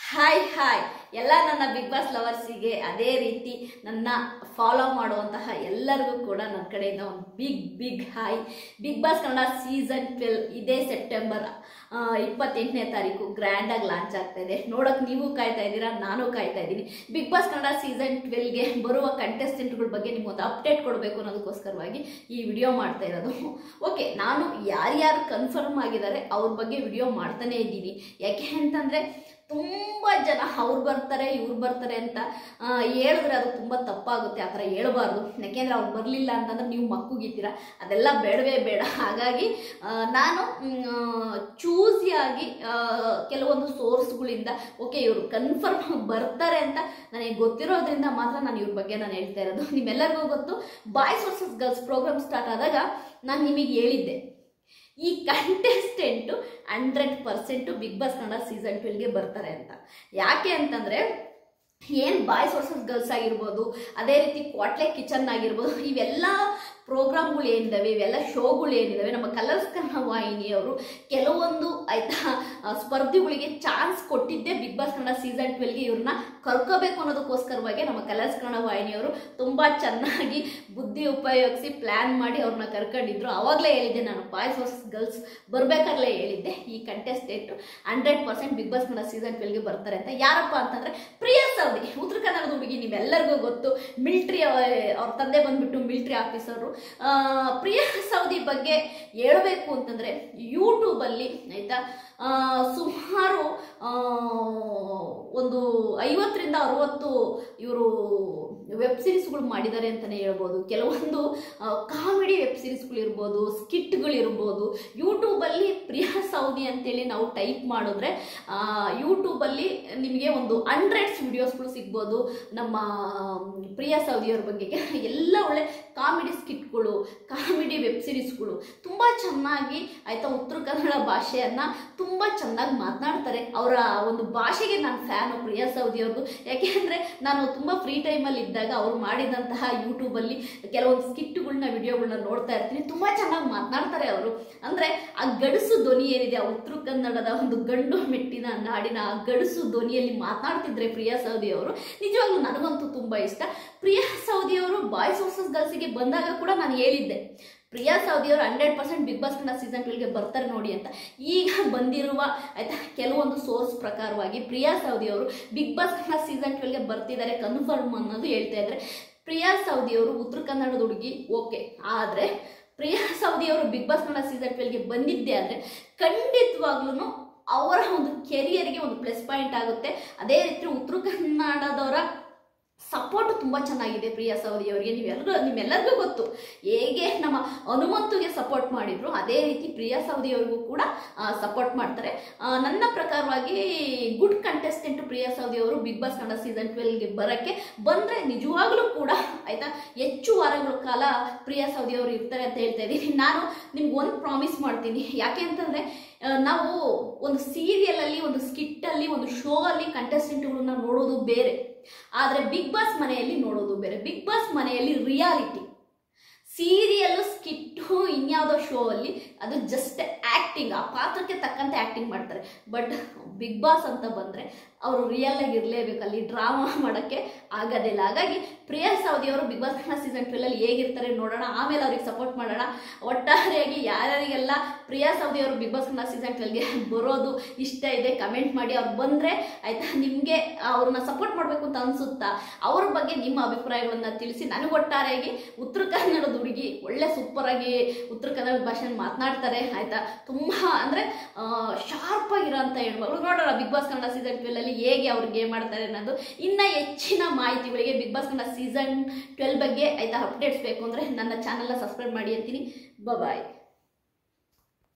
Hi hi ಎಲ್ಲ ನನ್ನ big boss ಲವರ್ಸಿಗೆ ಅದೇ ರೀತಿ ನನ್ನ ಫಾಲೋ ಮಾಡುವಂತಹ ಎಲ್ಲರಿಗೂ ಕೂಡ ನನ್ನ ಕಡೆಯಿಂದ ಒಂದು big hi. Big boss Kannada season 12 ಇದೇ ಸೆಪ್ಟೆಂಬರ್ 28ನೇ ತಾರೀಕು ಗ್ರ್ಯಾಂಡಾಗಿ ಲಾಂಚ್ ಆಗ್ತಾ ಇದೆ. ನೋಡೋಕೆ ನೀವು ಕಾಯ್ತಾ ಇದ್ದೀರಾ, ನಾನು ಕಾಯ್ತಾ ಇದ್ದೀನಿ. ಬಿಗ್ ಬಾಸ್ ಕನ್ನಡ ಸೀಸನ್ 12ಗೆ ಬರುವ ಕಂಟೆಸ್ಟೆಂಟ್ಗಳ ಬಗ್ಗೆ ನಿಮ್ಗೊಂದು ಅಪ್ಡೇಟ್ ಕೊಡಬೇಕು ಅನ್ನೋದಕ್ಕೋಸ್ಕರವಾಗಿ ಈ ವಿಡಿಯೋ ಮಾಡ್ತಾ ಇರೋದು. ಓಕೆ, ನಾನು ಯಾರ್ಯಾರು ಕನ್ಫರ್ಮ್ ಆಗಿದ್ದಾರೆ ಅವ್ರ ಬಗ್ಗೆ ವಿಡಿಯೋ ಮಾಡ್ತಾನೆ ಇದ್ದೀನಿ. ಯಾಕೆ ಅಂತಂದರೆ ತುಂಬ ಜನ ಅವ್ರು ಬರ್ತಾರೆ ಇವ್ರು ಬರ್ತಾರೆ ಅಂತ ಹೇಳಿದ್ರೆ ಅದು ತುಂಬ ತಪ್ಪಾಗುತ್ತೆ. ಆ ಥರ ಹೇಳ್ಬಾರ್ದು. ಯಾಕೆಂದರೆ ಅವ್ರು ಬರಲಿಲ್ಲ ಅಂತಂದ್ರೆ ನೀವು ಮಕ್ಕುಗಿತೀರ, ಅದೆಲ್ಲ ಬೇಡವೇ ಬೇಡ. ಹಾಗಾಗಿ ನಾನು ಚೂಸಿಯಾಗಿ ಕೆಲವೊಂದು ಸೋರ್ಸ್ಗಳಿಂದ ಓಕೆ ಇವರು ಕನ್ಫರ್ಮ್ ಬರ್ತಾರೆ ಅಂತ ನನಗೆ ಗೊತ್ತಿರೋದ್ರಿಂದ ಮಾತ್ರ ನಾನು ಇವ್ರ ಬಗ್ಗೆ ನಾನು ಹೇಳ್ತಾ ಇರೋದು. ನಿಮ್ಮೆಲ್ಲರಿಗೂ ಗೊತ್ತು, boys versus girls program start ಆದಾಗ ನಾನು ನಿಮಗೆ ಹೇಳಿದ್ದೆ ಈ contestant 100% Big boss Kannada season 12ಗೆ ಬರ್ತಾರೆ ಅಂತ. ಯಾಕೆ ಅಂತಂದರೆ ಏನು ಬಾಯ್ಸ್ ವರ್ಸಸ್ ಗರ್ಲ್ಸ್ ಆಗಿರ್ಬೋದು, ಅದೇ ರೀತಿ ಕ್ವಾಟ್ಲೆ ಕಿಚನ್ ಆಗಿರ್ಬೋದು, ಇವೆಲ್ಲ ಪ್ರೋಗ್ರಾಮ್ಗಳು ಏನಿದ್ದಾವೆ, ಇವೆಲ್ಲ ಶೋಗಳು ಏನಿದ್ದಾವೆ, ನಮ್ಮ ಕಲರ್ಸ್ ಕನ್ನಡ ವಾಹಿನಿಯವರು ಕೆಲವೊಂದು ಸ್ಪರ್ಧಿಗಳಿಗೆ ಚಾನ್ಸ್ ಕೊಟ್ಟಿದ್ದೆ ಬಿಗ್ ಬಾಸ್ ಕನ್ನಡ ಸೀಸನ್ 12ಗೆ ಇವ್ರನ್ನ ಕರ್ಕೋಬೇಕು ಅನ್ನೋದಕ್ಕೋಸ್ಕರವಾಗಿ ನಮ್ಮ ಕಲರ್ಸ್ ಕನ್ನಡ ವಾಹಿನಿಯವರು ತುಂಬ ಚೆನ್ನಾಗಿ ಬುದ್ಧಿ ಉಪಯೋಗಿಸಿ ಪ್ಲ್ಯಾನ್ ಮಾಡಿ ಅವ್ರನ್ನ ಕರ್ಕೊಂಡಿದ್ರು. ಆವಾಗಲೇ ಹೇಳಿದ್ದೆ ನಾನು, ಬಾಯ್ಸ್ ವರ್ಸಸ್ ಗರ್ಲ್ಸ್ ಬರಬೇಕಾಗಲೇ ಹೇಳಿದ್ದೆ ಈ contestant 100% Big boss Kannada season 12ಗೆ ಬರ್ತಾರೆ ಅಂತ. ಯಾರಪ್ಪ ಅಂತಂದರೆ ಪ್ರಿಯಾ ಸೌದಿ, ಉತ್ತರ ಕನ್ನಡದ ಹುಡುಗಿ, ನಿಮ್ಮೆಲ್ಲರಿಗೂ ಗೊತ್ತು. ಮಿಲ್ಟ್ರಿ, ಅವ್ರ ತಂದೆ ಬಂದ್ಬಿಟ್ಟು ಮಿಲ್ಟ್ರಿ ಆಫೀಸರು. ಪ್ರಿಯಾ ಸೌದಿ ಬಗ್ಗೆ ಹೇಳಬೇಕು ಅಂತಂದರೆ ಯೂಟ್ಯೂಬಲ್ಲಿ ಆಯಿತಾ ಸುಮಾರು ಒಂದು 50ರಿಂದ 60 ಇವರು ವೆಬ್ ಸೀರೀಸ್ಗಳು ಮಾಡಿದ್ದಾರೆ ಅಂತಲೇ ಹೇಳ್ಬೋದು. ಕೆಲವೊಂದು ಕಾಮಿಡಿ ವೆಬ್ ಸೀರೀಸ್ಗಳಿರ್ಬೋದು, ಸ್ಕಿಟ್ಗಳಿರ್ಬೋದು. ಯೂಟ್ಯೂಬಲ್ಲಿ ಪ್ರಿಯಾ ಸೌದಿ ಅಂತೇಳಿ ನಾವು ಟೈಪ್ ಮಾಡಿದ್ರೆ ಯೂಟ್ಯೂಬಲ್ಲಿ ನಿಮಗೆ ಒಂದು 100 ವಿಡಿಯೋಸ್ಗಳು ಸಿಗ್ಬೋದು ನಮ್ಮ ಪ್ರಿಯಾ ಸೌದಿಯವ್ರ ಬಗ್ಗೆ. ಎಲ್ಲ ಒಳ್ಳೆ ಕಾಮಿಡಿ ಸ್ಕಿಟ್ಗಳು, ಕಾಮಿಡಿ ವೆಬ್ ಸೀರೀಸ್ಗಳು ತುಂಬ ಚೆನ್ನಾಗಿ ಆಯಿತಾ ಉತ್ತರ ಕನ್ನಡ ಭಾಷೆಯನ್ನು ತುಂಬ ಚೆನ್ನಾಗಿ ಮಾತನಾಡ್ತಾರೆ. ಅವರ ಒಂದು ಭಾಷೆಗೆ ನಾನು ಫ್ಯಾನು ಪ್ರಿಯಾ ಸೌದಿಯವ್ರದ್ದು. ಯಾಕೆ ಅಂದರೆ ನಾನು ತುಂಬ ಫ್ರೀ ಟೈಮಲ್ಲಿ ಇದ್ದಾಗ ಅವರು ಮಾಡಿದಂತಹ ಯೂಟ್ಯೂಬಲ್ಲಿ ಕೆಲವೊಂದು ಸ್ಕಿಟ್ಗಳನ್ನ ವಿಡಿಯೋಗಳನ್ನ ನೋಡ್ತಾ ಇರ್ತೀನಿ. ತುಂಬ ಚೆನ್ನಾಗಿ ಮಾತನಾಡ್ತಾರೆ ಅವರು. ಅಂದರೆ ಆ ಗಡುಸು ಧ್ವನಿ ಏನಿದೆ, ಆ ಉತ್ತರ ಕನ್ನಡದ ಒಂದು ಗಂಡು ಮೆಟ್ಟಿನ ನಾಡಿನ ಆ ಗಡುಸು ಧ್ವನಿಯಲ್ಲಿ ಮಾತನಾಡ್ತಿದ್ರೆ ಪ್ರಿಯಾ ಸೌದಿ ಅವರು. ನಿಜವಾಗ್ಲೂ ನನಗಂತೂ ತುಂಬ ಇಷ್ಟ. ಪ್ರಿಯಾ ಸೌದಿಯವರು ಬಾಯ್ಸ್ ವರ್ಸಸ್ ಗರ್ಲ್ಸಿಗೆ ಬಂದಾಗ ಕೂಡ ನಾನು ಹೇಳಿದ್ದೆ ಪ್ರಿಯಾ ಸೌದಿಯವರು 100% ಬಿಗ್ ಬಾಸ್ ಕನ್ನಡ ಸೀಸನ್ 12ಗೆ ಬರ್ತಾರೆ ನೋಡಿ ಅಂತ. ಈಗ ಬಂದಿರುವ ಆಯ್ತಾ ಕೆಲವೊಂದು ಸೋರ್ಸ್ ಪ್ರಕಾರವಾಗಿ ಪ್ರಿಯಾ ಸೌದಿಯವರು ಬಿಗ್ ಬಾಸ್ ಕನ್ನಡ ಸೀಸನ್ 12ಗೆ ಬರ್ತಿದ್ದಾರೆ ಕನ್ಫರ್ಮ್ ಅನ್ನೋದು ಹೇಳ್ತಾ ಇದ್ದಾರೆ. ಪ್ರಿಯಾ ಸೌದಿಯವರು ಉತ್ತರ ಕನ್ನಡದ ಹುಡುಗಿ, ಓಕೆ. ಆದರೆ ಪ್ರಿಯಾ ಸೌದಿಯವರು ಬಿಗ್ ಬಾಸ್ ಕನ್ನಡ ಸೀಸನ್ 12ಗೆ ಬಂದಿದ್ದೆ ಆದರೆ ಖಂಡಿತವಾಗ್ಲೂ ಅವರ ಒಂದು ಕೆರಿಯರ್ಗೆ ಒಂದು ಪ್ಲಸ್ ಪಾಯಿಂಟ್ ಆಗುತ್ತೆ. ಅದೇ ರೀತಿ ಉತ್ತರ ಕನ್ನಡದವರ ಸಪೋರ್ಟ್ ತುಂಬ ಚೆನ್ನಾಗಿದೆ ಪ್ರಿಯಾ ಸೌದಿಯವರಿಗೆ. ನಿಮ್ಮೆಲ್ಲರಿಗೂ ಗೊತ್ತು, ಹೇಗೆ ನಮ್ಮ ಹನುಮಂತುಗೆ ಸಪೋರ್ಟ್ ಮಾಡಿದ್ರು ಅದೇ ರೀತಿ ಪ್ರಿಯಾ ಸೌದಿಯವ್ರಿಗೂ ಕೂಡ ಸಪೋರ್ಟ್ ಮಾಡ್ತಾರೆ. ನನ್ನ ಪ್ರಕಾರವಾಗಿ ಗುಡ್ ಕಂಟೆಸ್ಟೆಂಟ್ ಪ್ರಿಯಾ ಸೌದಿಯವರು ಬಿಗ್ ಬಾಸ್ ಕನ್ನಡ ಸೀಸನ್ 12ಗೆ ಬರೋಕ್ಕೆ ಬಂದರೆ ನಿಜವಾಗ್ಲೂ ಕೂಡ ಆಯಿತಾ ಹೆಚ್ಚು ವಾರಗಳ ಕಾಲ ಪ್ರಿಯಾ ಸೌದಿಯವರು ಇರ್ತಾರೆ ಅಂತ ಹೇಳ್ತಾ ಇದ್ದೀನಿ. ನಾನು ನಿಮ್ಗೆ ಒಂದು ಪ್ರಾಮಿಸ್ ಮಾಡ್ತೀನಿ. ಯಾಕೆ ಅಂತಂದರೆ ನಾವು ಒಂದು ಸೀರಿಯಲಲ್ಲಿ, ಒಂದು ಸ್ಕಿಟ್ಟಲ್ಲಿ, ಒಂದು ಶೋ ಅಲ್ಲಿ ಕಂಟೆಸ್ಟೆಂಟ್ಗಳನ್ನ ನೋಡೋದು ಬೇರೆ, ಆದರೆ ಬಿಗ್ ಬಾಸ್ ಮನೆಯಲ್ಲಿ ನೋಡೋದು ಬೇರೆ. ಬಿಗ್ ಬಾಸ್ ಮನೆಯಲ್ಲಿ ರಿಯಾಲಿಟಿ, ಸೀರಿಯಲ್ಲು, ಸ್ಕಿಟ್ಟು, ಇನ್ಯಾವುದೋ ಶೋ ಅಲ್ಲಿ ಅದು ಜಸ್ಟ್ ಆ್ಯಕ್ಟಿಂಗ್, ಆ ಪಾತ್ರಕ್ಕೆ ತಕ್ಕಂತೆ ಆ್ಯಕ್ಟಿಂಗ್ ಮಾಡ್ತಾರೆ. ಬಟ್ ಬಿಗ್ ಬಾಸ್ ಅಂತ ಬಂದರೆ ಅವರು ರಿಯಲ್ ಆಗಿ ಇರಲೇಬೇಕು, ಅಲ್ಲಿ ಡ್ರಾಮಾ ಮಾಡೋಕ್ಕೆ ಆಗೋದಿಲ್ಲ. ಹಾಗಾಗಿ ಪ್ರಿಯಾ ಸೌದಿಯವರು ಬಿಗ್ ಬಾಸ್ ಕನ್ನಡ ಸೀಸನ್ 12ಅಲ್ಲಿ ಹೇಗಿರ್ತಾರೆ ನೋಡೋಣ, ಆಮೇಲೆ ಅವ್ರಿಗೆ ಸಪೋರ್ಟ್ ಮಾಡೋಣ. ಒಟ್ಟಾರೆಯಾಗಿ ಯಾರ್ಯಾರಿಗೆಲ್ಲ ಪ್ರಿಯಾ ಸೌದಿಯವರು ಬಿಗ್ ಬಾಸ್ ಕನ್ನಡ ಸೀಸನ್ 12ಗೆ ಬರೋದು ಇಷ್ಟ ಇದೆ ಕಮೆಂಟ್ ಮಾಡಿ. ಅವ್ರು ಬಂದರೆ ಆಯಿತಾ ನಿಮಗೆ ಅವ್ರನ್ನ ಸಪೋರ್ಟ್ ಮಾಡಬೇಕು ಅಂತ ಅನಿಸುತ್ತಾ, ಅವ್ರ ಬಗ್ಗೆ ನಿಮ್ಮ ಅಭಿಪ್ರಾಯಗಳನ್ನು ತಿಳಿಸಿ. ನನಗೆ ಒಟ್ಟಾರೆಯಾಗಿ ಉತ್ತರ ಕನ್ನಡದ ಹುಡುಗಿ, ಒಳ್ಳೆ ಸೂಪರಾಗಿ ಉತ್ತರ ಕನ್ನಡ ಭಾಷೆಯನ್ನು ಮಾತನಾಡ್ತಾರೆ ಆಯಿತಾ, ತುಂಬ ಅಂದರೆ ಶಾರ್ಪ್ ಆಗಿರೋ ಅಂತ ಹೇಳ್ಬೋದು. ನೋಡೋಣ ಬಿಗ್ ಬಾಸ್ ಕನ್ನಡ ಸೀಸನ್ 12ಅಲ್ಲಿ ಹೇಗೆ ಅವ್ರಿಗೆ ಮಾಡ್ತಾರೆ ಅನ್ನೋದು. ಇನ್ನು ಹೆಚ್ಚಿನ ಮಾಹಿತಿಗಳಿಗೆ ಬಿಗ್ ಬಾಸ್ ಕನ್ನಡ ಸೀಸನ್ 12 ಬಗ್ಗೆ ಆಯಿತಾ ಅಪ್ಡೇಟ್ಸ್ ಬೇಕು ಅಂದರೆ ನನ್ನ ಚಾನಲ್ನ ಸಬ್ಸ್ಕ್ರೈಬ್ ಮಾಡಿ ಅಂತೀನಿ. ಬಾಯ್.